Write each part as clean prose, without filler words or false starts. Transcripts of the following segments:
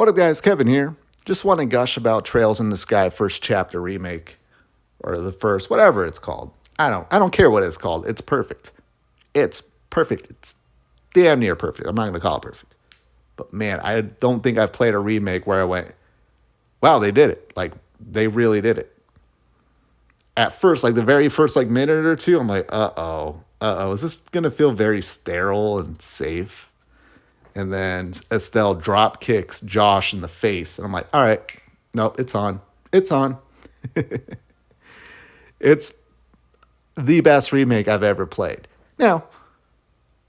What up, guys? Kevin here. Just want to gush about Trails in the Sky First Chapter Remake, or the first, whatever it's called. I don't care what it's called. It's perfect. It's perfect. It's damn near perfect. I'm not going to call it perfect. But man, I don't think I've played a remake where I went, wow, they did it. Like, they really did it. At first, like the very first minute or two, I'm like, is this going to feel very sterile and safe? And then Estelle drop kicks Josh in the face. And I'm like, all right, nope, it's on. It's on. It's the best remake I've ever played. Now,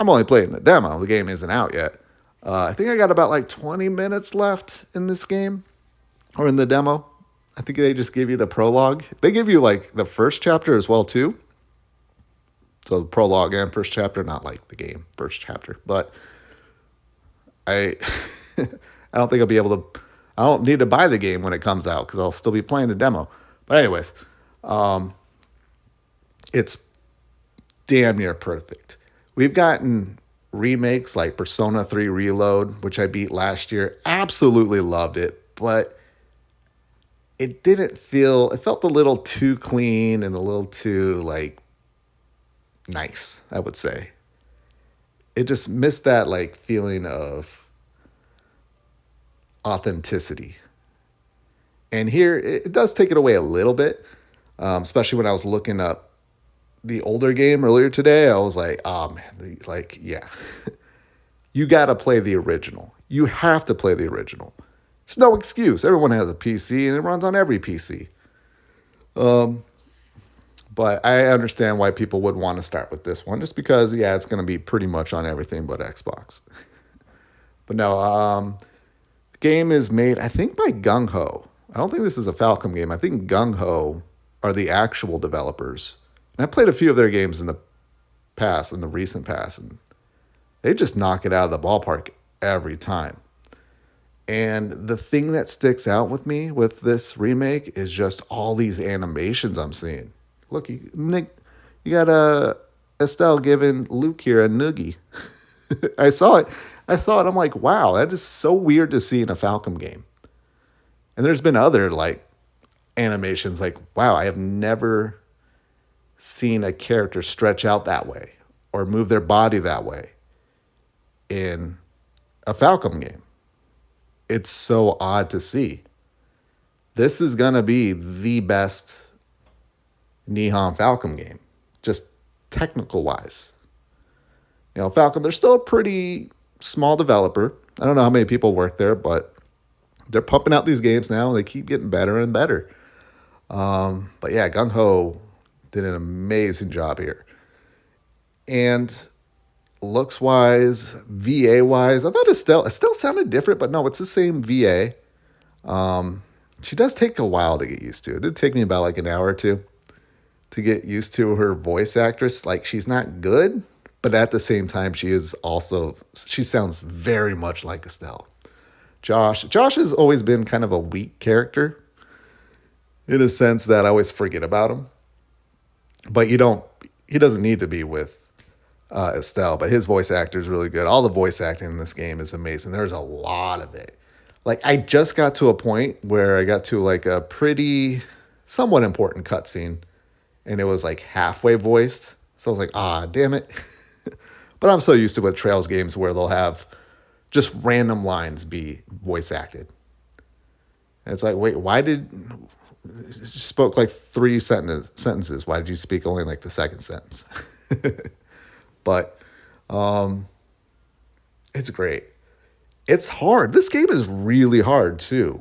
I'm only playing the demo. The game isn't out yet. I think I got about 20 minutes left in this game, or in the demo. I think they just give you the prologue. They give you the first chapter as well too. So the prologue and first chapter, not like the game first chapter. But I I don't think I'll be able to. I don't need to buy the game when it comes out because I'll still be playing the demo. But anyways, it's damn near perfect. We've gotten remakes like Persona 3 Reload, which I beat last year. Absolutely loved it, but it didn't feel. It felt a little too clean and a little too nice, I would say. It just missed that feeling of authenticity. And here it does take it away a little bit, especially when I was looking up the older game earlier today. I was like, oh man, yeah, you got to play the original. You have to play the original. It's no excuse. Everyone has a PC and it runs on every PC. But I understand why people would want to start with this one, just because, yeah, it's going to be pretty much on everything but Xbox. But no, the game is made, I think, by Gung Ho. I don't think this is a Falcom game. I think Gung Ho are the actual developers. And I played a few of their games in the past, in the recent past, and they just knock it out of the ballpark every time. And the thing that sticks out with me with this remake is just all these animations I'm seeing. Look, Nick, you got Estelle giving Luke here a noogie. I saw it. I'm like, wow, that is so weird to see in a Falcom game. And there's been other animations wow, I have never seen a character stretch out that way or move their body that way in a Falcom game. It's so odd to see. This is going to be the best Nihon Falcom game, just technical wise. Falcom, they're still a pretty small developer. I don't know how many people work there, but they're pumping out these games now, and they keep getting better and better. But yeah, Gung Ho did an amazing job here. And looks wise, VA wise, I thought Estelle sounded different, but no, it's the same VA. She does take a while to get used to. It did take me about an hour or two to get used to her voice actress. She's not good, but at the same time, she sounds very much like Estelle. Josh has always been kind of a weak character in a sense that I always forget about him. But he doesn't need to be with Estelle, but his voice actor is really good. All the voice acting in this game is amazing. There's a lot of it. I just got to a point where I got to a pretty somewhat important cutscene, and it was halfway voiced. So I was like, damn it. But I'm so used to with Trails games where they'll have just random lines be voice acted. And it's wait, why did you spoke 3 sentences? Why did you speak only the second sentence? But it's great. It's hard. This game is really hard too.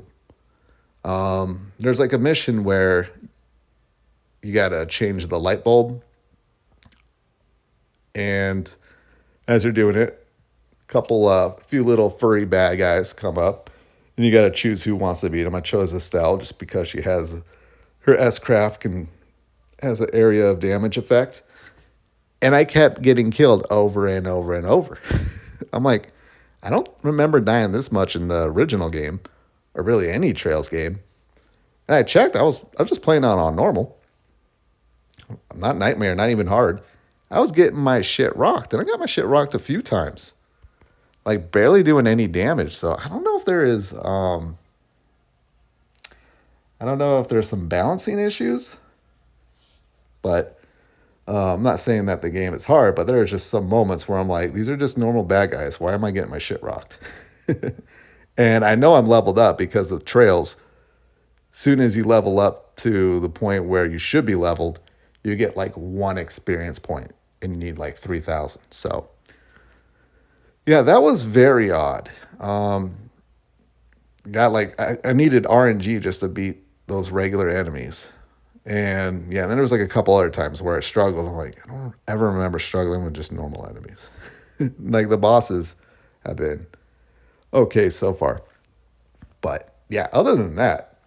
There's a mission where you gotta change the light bulb, and as you're doing it, a few little furry bad guys come up, and you gotta choose who wants to beat them. I chose Estelle just because she has her S-Craft has an area of damage effect, and I kept getting killed over and over and over. I'm like, I don't remember dying this much in the original game, or really any Trails game. And I checked. I was just playing on normal. Not nightmare, not even hard. I was getting my shit rocked, and I got my shit rocked a few times. like barely doing any damage. So I don't know if there is I don't know if there's some balancing issues, but I'm not saying that the game is hard, but there are just some moments where I'm like, these are just normal bad guys. Why am I getting my shit rocked? And I know I'm leveled up because of trails. Soon as you level up to the point where you should be leveled, you get like one experience point and you need like 3,000. So, yeah, that was very odd. Got like, I needed RNG just to beat those regular enemies. And yeah, and then there was like a couple other times where I struggled. I'm like, I don't ever remember struggling with just normal enemies. Like the bosses have been okay so far. But yeah, other than that,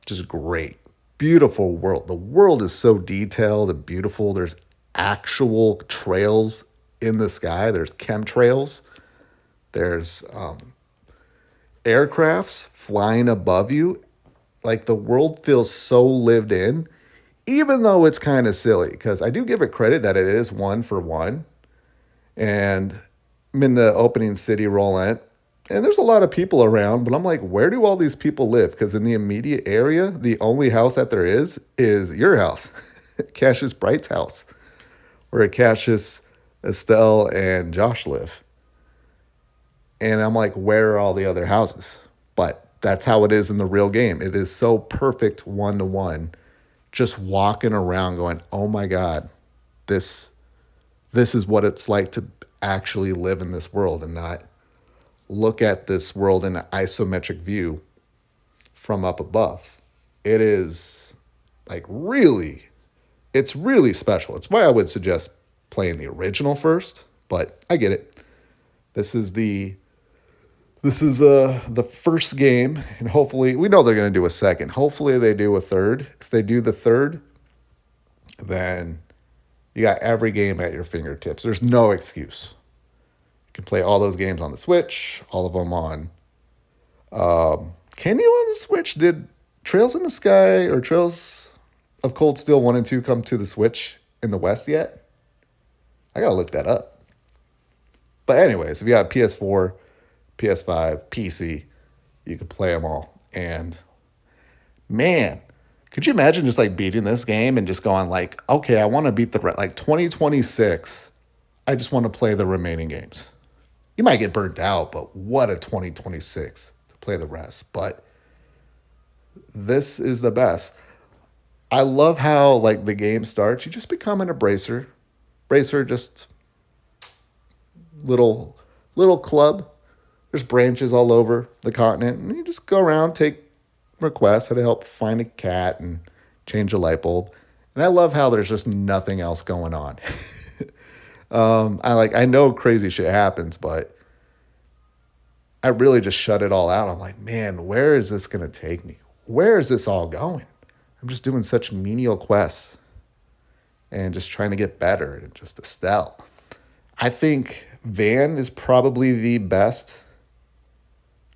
just great. Beautiful world. The world is so detailed and beautiful. There's actual trails in the sky. There's chemtrails. There's aircrafts flying above you. Like the world feels so lived in, even though it's kind of silly. Because I do give it credit that it is one for one. And I'm in the opening city, Roland, and there's a lot of people around, but I'm like, where do all these people live? Because in the immediate area, the only house that there is your house, Cassius Bright's house, where Cassius, Estelle, and Josh live. And I'm like, where are all the other houses? But that's how it is in the real game. It is so perfect one to one. Just walking around going, oh my God, this this is what it's like to actually live in this world and not look at this world in an isometric view from up above. It is like really, it's really special. It's why I would suggest playing the original first, but I get it. This is the the first game, and hopefully we know they're going to do a second. Hopefully they do a third. If they do the third, then you got every game at your fingertips. There's no excuse. You can play all those games on the Switch, all of them on. Can you on the Switch? Did Trails in the Sky or Trails of Cold Steel 1 and 2 come to the Switch in the West yet? I gotta look that up. But anyways, if you got PS4, PS5, PC, you can play them all. And man, could you imagine just like beating this game and just going like, okay, I want to beat the like 2026. I just want to play the remaining games. You might get burnt out, but what a 2026 to play the rest. But this is the best. I love how like the game starts. You just become an abracer. Bracer, just little club. There's branches all over the continent, and you just go around, take requests how to help find a cat and change a light bulb. And I love how there's just nothing else going on. I know crazy shit happens, but I really just shut it all out. I'm like, man, where is this gonna take me? Where is this all going? I'm just doing such menial quests and just trying to get better and just Estelle. I think Van is probably the best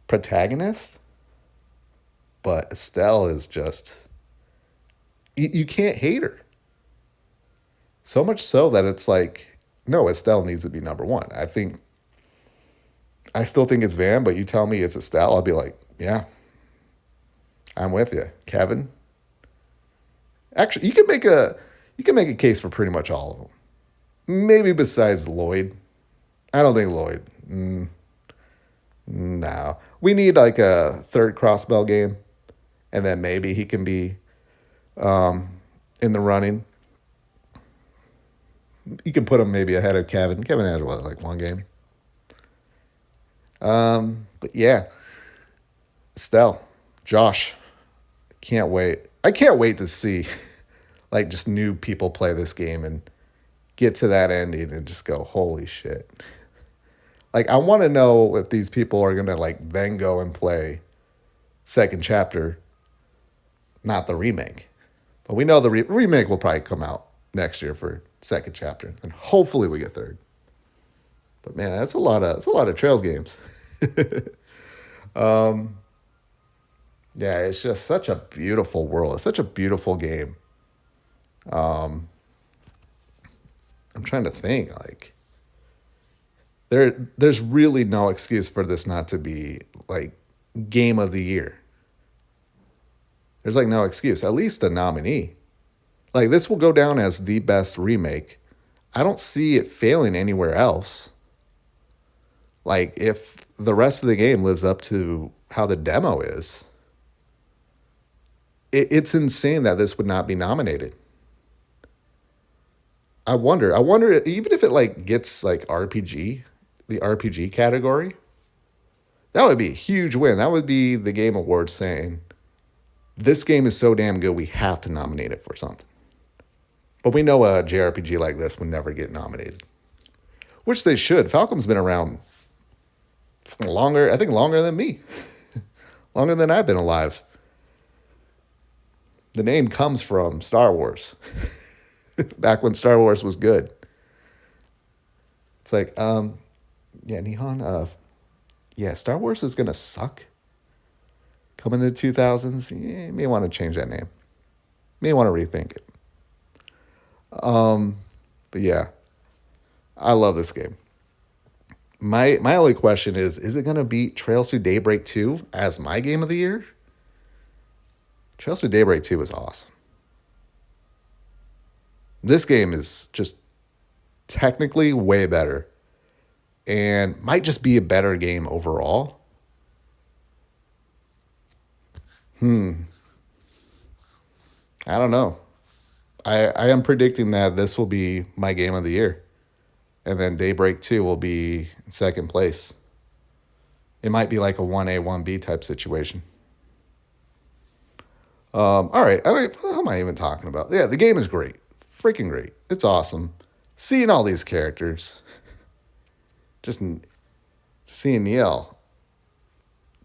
protagonist, but Estelle is just you can't hate her. So much so that it's like, no, Estelle needs to be number one. I still think it's Van, but you tell me it's Estelle, I'll be like, yeah, I'm with you. Kevin. Actually, you can make a case for pretty much all of them. Maybe besides Lloyd. I don't think Lloyd. No. We need like a third crossbell game, and then maybe he can be in the running. You can put him maybe ahead of Kevin. Kevin had what, like one game. But yeah, Estelle, Josh, can't wait. I can't wait to see like just new people play this game and get to that ending and just go, holy shit. Like I want to know if these people are gonna like then go and play second chapter, not the remake. But we know the remake will probably come out next year for second chapter, and hopefully we get third. But man, that's a lot of Trails games. Yeah, it's just such a beautiful world. It's such a beautiful game. I'm trying to think like There's really no excuse for this not to be like game of the year. There's like no excuse. At least a nominee. Like this will go down as the best remake. I don't see it failing anywhere else. Like if the rest of the game lives up to how the demo is, it's insane that this would not be nominated. I wonder even if it like gets like RPG, the RPG category, that would be a huge win. That would be the Game Awards saying, this game is so damn good, we have to nominate it for something. But we know a JRPG like this would never get nominated, which they should. Falcom's been around longer, I think longer than me, longer than I've been alive. The name comes from Star Wars, back when Star Wars was good. It's like, yeah, Nihon, yeah, Star Wars is going to suck coming to the 2000s. You may want to change that name. May want to rethink it. But yeah, I love this game. My only question is it going to beat Trails Through Daybreak 2 as my game of the year? Trails Through Daybreak 2 is awesome. This game is just technically way better and might just be a better game overall. I don't know. I am predicting that this will be my game of the year. And then Daybreak 2 will be in second place. It might be like a 1A, 1B type situation. All right. What am I even talking about? Yeah, the game is great. Freaking great. It's awesome. Seeing all these characters. Just seeing Neil.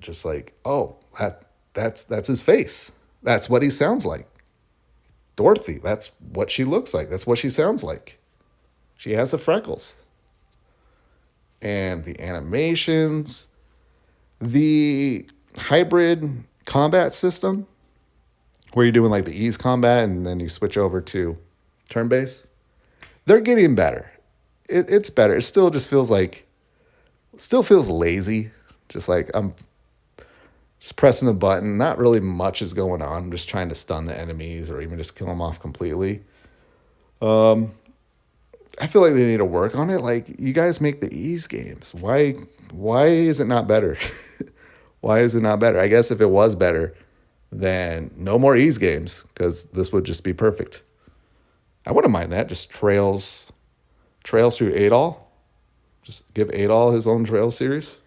Just like, oh, that's his face. That's what he sounds like. Dorothy, that's what she looks like. That's what she sounds like. She has the freckles. And the animations, the hybrid combat system, where you're doing like the ease combat and then you switch over to turn based, they're getting better. It's better. It still feels lazy. Just like I'm just pressing the button. Not really much is going on. I'm just trying to stun the enemies or even just kill them off completely. I feel like they need to work on it. Like you guys make the ease games. Why is it not better? Why is it not better? I guess if it was better, then no more ease games because this would just be perfect. I wouldn't mind that. Just trails through Adol. Just give Adol his own trail series.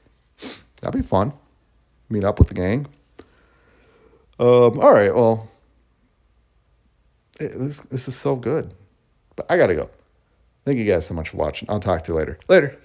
That'd be fun. Meet up with the gang. All right. Well, this is so good, but I gotta go. Thank you guys so much for watching. I'll talk to you later. Later.